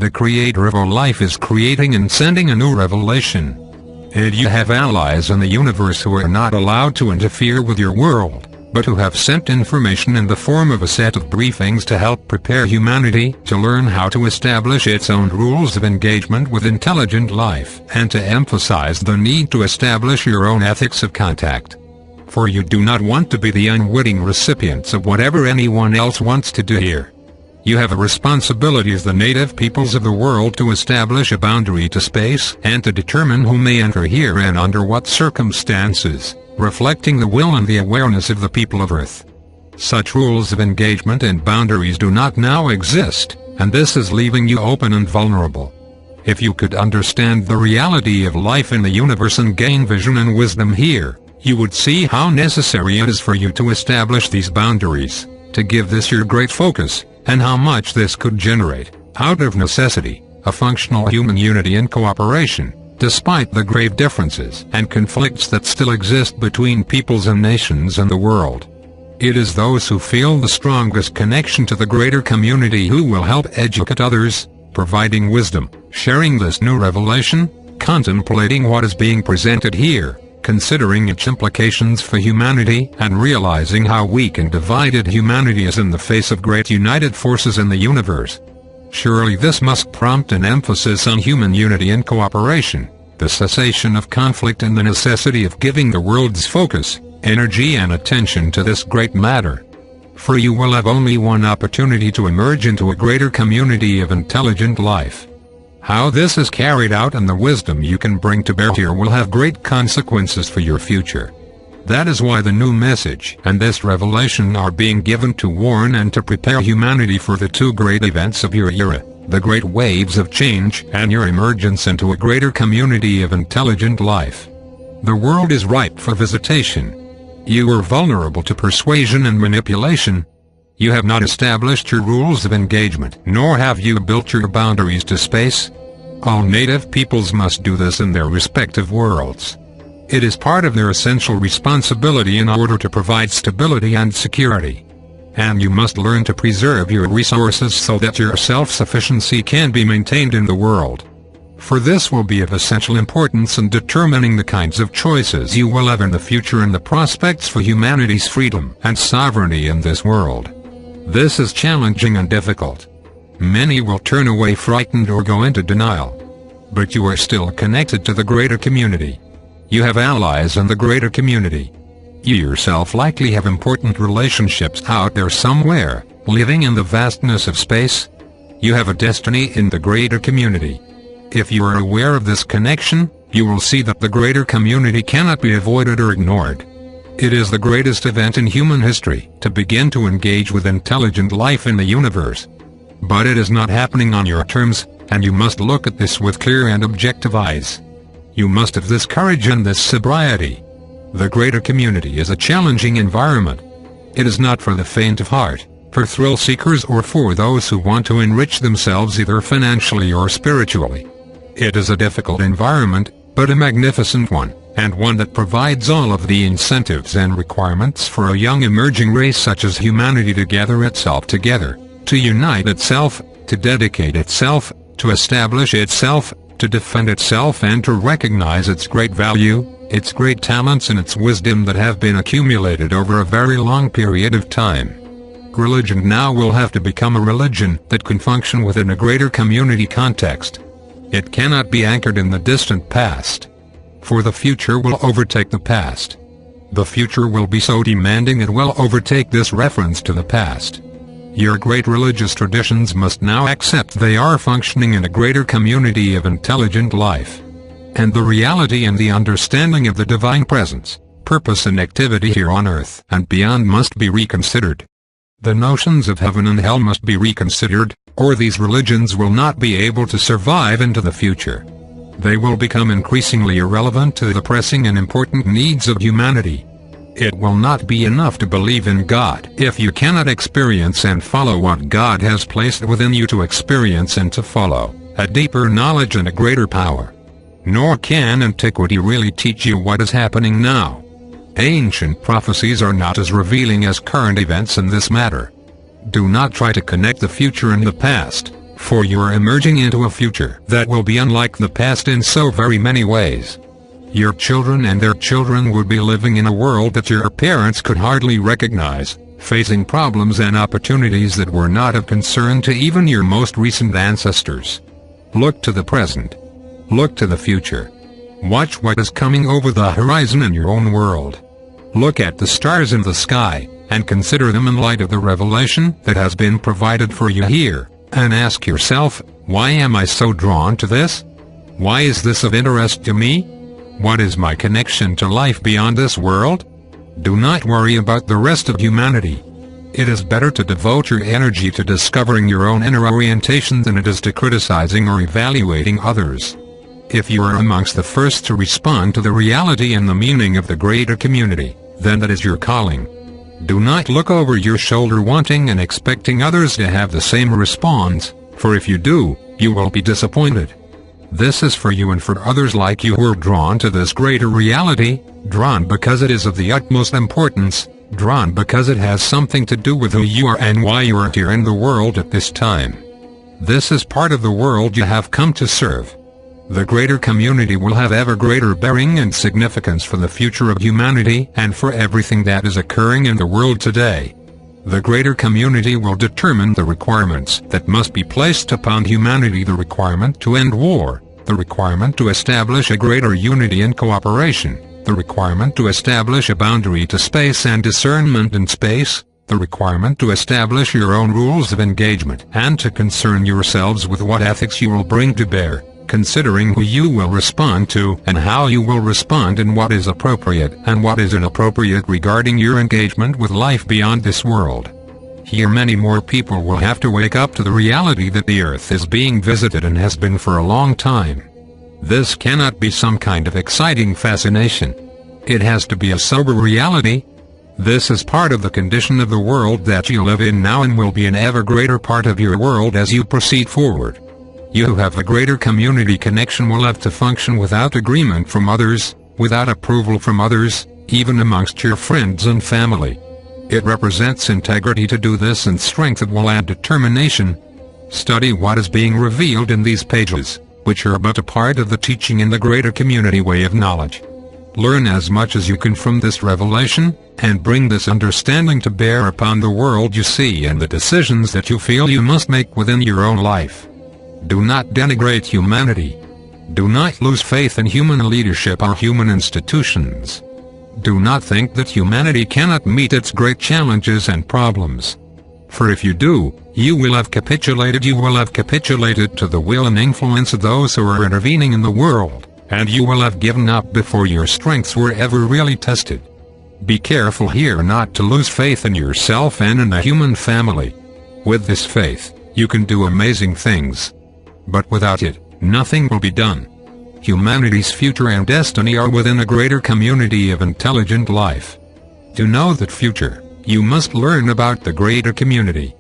the creator of all life is creating and sending a new revelation. And you have allies in the universe who are not allowed to interfere with your world, but who have sent information in the form of a set of briefings to help prepare humanity to learn how to establish its own rules of engagement with intelligent life, and to emphasize the need to establish your own ethics of contact. For you do not want to be the unwitting recipients of whatever anyone else wants to do here. You have a responsibility as the native peoples of the world to establish a boundary to space and to determine who may enter here and under what circumstances, reflecting the will and the awareness of the people of Earth. Such rules of engagement and boundaries do not now exist, and this is leaving you open and vulnerable. If you could understand the reality of life in the universe and gain vision and wisdom here, you would see how necessary it is for you to establish these boundaries, to give this your great focus, and how much this could generate, out of necessity, a functional human unity and cooperation, despite the grave differences and conflicts that still exist between peoples and nations and the world. It is those who feel the strongest connection to the greater community who will help educate others, providing wisdom, sharing this new revelation, contemplating what is being presented here, considering its implications for humanity, and realizing how weak and divided humanity is in the face of great united forces in the universe. Surely this must prompt an emphasis on human unity and cooperation, the cessation of conflict and the necessity of giving the world's focus, energy and attention to this great matter. For you will have only one opportunity to emerge into a greater community of intelligent life. How this is carried out and the wisdom you can bring to bear here will have great consequences for your future. That is why the new message and this revelation are being given to warn and to prepare humanity for the two great events of your era, the great waves of change and your emergence into a greater community of intelligent life. The world is ripe for visitation. You are vulnerable to persuasion and manipulation. You have not established your rules of engagement, nor have you built your boundaries to space. All native peoples must do this in their respective worlds. It is part of their essential responsibility in order to provide stability and security. And you must learn to preserve your resources so that your self-sufficiency can be maintained in the world. For this will be of essential importance in determining the kinds of choices you will have in the future and the prospects for humanity's freedom and sovereignty in this world. This is challenging and difficult. Many will turn away frightened or go into denial. But you are still connected to the greater community. You have allies in the greater community. You yourself likely have important relationships out there somewhere, living in the vastness of space. You have a destiny in the greater community. If you are aware of this connection, you will see that the greater community cannot be avoided or ignored. It is the greatest event in human history to begin to engage with intelligent life in the universe. But it is not happening on your terms, and you must look at this with clear and objective eyes. You must have this courage and this sobriety. The greater community is a challenging environment. It is not for the faint of heart, for thrill seekers or for those who want to enrich themselves either financially or spiritually. It is a difficult environment, but a magnificent one, and one that provides all of the incentives and requirements for a young emerging race such as humanity to gather itself together, to unite itself, to dedicate itself, to establish itself, to defend itself and to recognize its great value, its great talents and its wisdom that have been accumulated over a very long period of time. Religion now will have to become a religion that can function within a greater community context. It cannot be anchored in the distant past. For the future will overtake the past. The future will be so demanding it will overtake this reference to the past. Your great religious traditions must now accept they are functioning in a greater community of intelligent life. And the reality and the understanding of the divine presence, purpose and activity here on earth and beyond must be reconsidered. The notions of heaven and hell must be reconsidered, or these religions will not be able to survive into the future. They will become increasingly irrelevant to the pressing and important needs of humanity. It will not be enough to believe in God if you cannot experience and follow what God has placed within you to experience and to follow, a deeper knowledge and a greater power. Nor can antiquity really teach you what is happening now. Ancient prophecies are not as revealing as current events in this matter. Do not try to connect the future and the past, For you are emerging into a future that will be unlike the past in so very many ways. Your children and their children would be living in a world that your parents could hardly recognize, facing problems and opportunities that were not of concern to even your most recent ancestors. Look to the present. Look to the future. Watch what is coming over the horizon in your own world. Look at the stars in the sky, and consider them in light of the revelation that has been provided for you here, and ask yourself, why am I so drawn to this? Why is this of interest to me? What is my connection to life beyond this world? Do not worry about the rest of humanity. It is better to devote your energy to discovering your own inner orientation than it is to criticizing or evaluating others. If you are amongst the first to respond to the reality and the meaning of the greater community, then that is your calling. Do not look over your shoulder wanting and expecting others to have the same response, for if you do, you will be disappointed. This is for you and for others like you who are drawn to this greater reality, drawn because it is of the utmost importance, drawn because it has something to do with who you are and why you are here in the world at this time. This is part of the world you have come to serve. The greater community will have ever greater bearing and significance for the future of humanity and for everything that is occurring in the world today. The greater community will determine the requirements that must be placed upon humanity: the requirement to end war, the requirement to establish a greater unity and cooperation, the requirement to establish a boundary to space and discernment in space, the requirement to establish your own rules of engagement and to concern yourselves with what ethics you will bring to bear, considering who you will respond to and how you will respond and what is appropriate and what is inappropriate regarding your engagement with life beyond this world. Here many more people will have to wake up to the reality that the earth is being visited and has been for a long time. This cannot be some kind of exciting fascination. It has to be a sober reality. This is part of the condition of the world that you live in now and will be an ever greater part of your world as you proceed forward. You who have a greater community connection will have to function without agreement from others, without approval from others, even amongst your friends and family. It represents integrity to do this, and strength it will add determination. Study what is being revealed in these pages, which are but a part of the teaching in the greater community way of knowledge. Learn as much as you can from this revelation, and bring this understanding to bear upon the world you see and the decisions that you feel you must make within your own life. Do not denigrate humanity. Do not lose faith in human leadership or human institutions. Do not think that humanity cannot meet its great challenges and problems. For if you do, you will have capitulated to the will and influence of those who are intervening in the world, and you will have given up before your strengths were ever really tested. Be careful here not to lose faith in yourself and in the human family. With this faith, you can do amazing things. But without it, nothing will be done. Humanity's future and destiny are within a greater community of intelligent life. To know that future, you must learn about the greater community.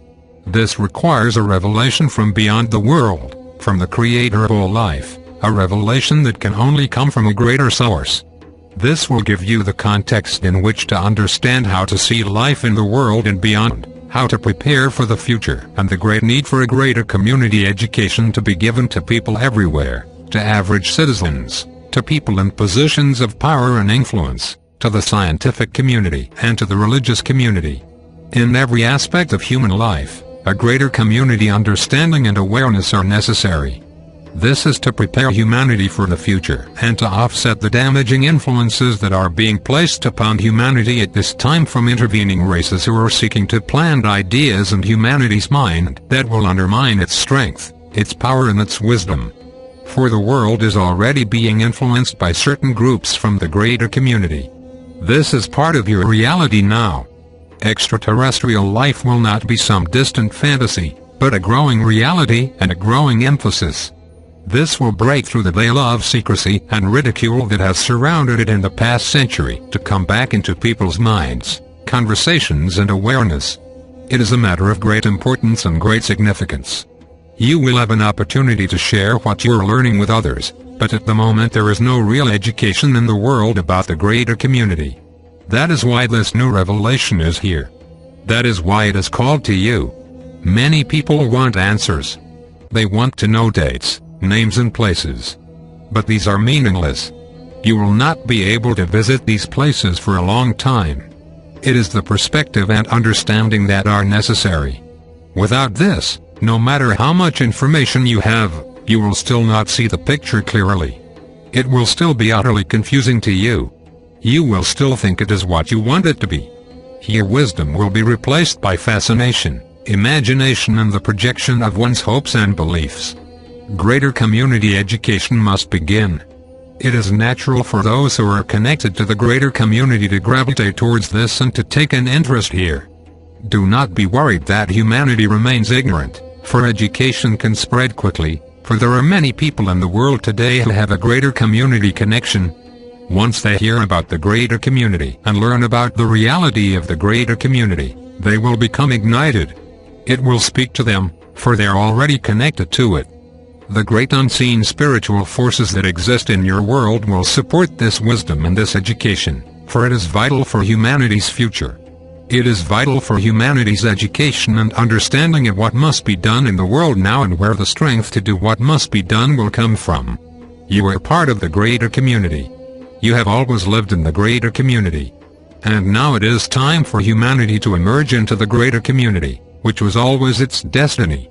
This requires a revelation from beyond the world, from the Creator of all life, a revelation that can only come from a greater source. This will give you the context in which to understand how to see life in the world and beyond, how to prepare for the future, and the great need for a greater community education to be given to people everywhere, to average citizens, to people in positions of power and influence, to the scientific community and to the religious community. In every aspect of human life, a greater community understanding and awareness are necessary. This is to prepare humanity for the future and to offset the damaging influences that are being placed upon humanity at this time from intervening races who are seeking to plant ideas in humanity's mind that will undermine its strength, its power and its wisdom. For the world is already being influenced by certain groups from the greater community. This is part of your reality now. Extraterrestrial life will not be some distant fantasy, but a growing reality and a growing emphasis. This will break through the veil of secrecy and ridicule that has surrounded it in the past century to come back into people's minds, conversations and awareness. It is a matter of great importance and great significance. You will have an opportunity to share what you are learning with others, but at the moment there is no real education in the world about the greater community. That is why this new revelation is here. That is why it is called to you. Many people want answers. They want to know dates, names and places. But these are meaningless. You will not be able to visit these places for a long time. It is the perspective and understanding that are necessary. Without this, no matter how much information you have, you will still not see the picture clearly. It will still be utterly confusing to you. You will still think it is what you want it to be. Here wisdom will be replaced by fascination, imagination and the projection of one's hopes and beliefs. Greater community education must begin. It is natural for those who are connected to the greater community to gravitate towards this and to take an interest here. Do not be worried that humanity remains ignorant, for education can spread quickly, for there are many people in the world today who have a greater community connection. Once they hear about the greater community and learn about the reality of the greater community, they will become ignited. It will speak to them, for they are already connected to it. The great unseen spiritual forces that exist in your world will support this wisdom and this education, for it is vital for humanity's future. It is vital for humanity's education and understanding of what must be done in the world now and where the strength to do what must be done will come from. You are part of the greater community. You have always lived in the greater community. And now it is time for humanity to emerge into the greater community, which was always its destiny.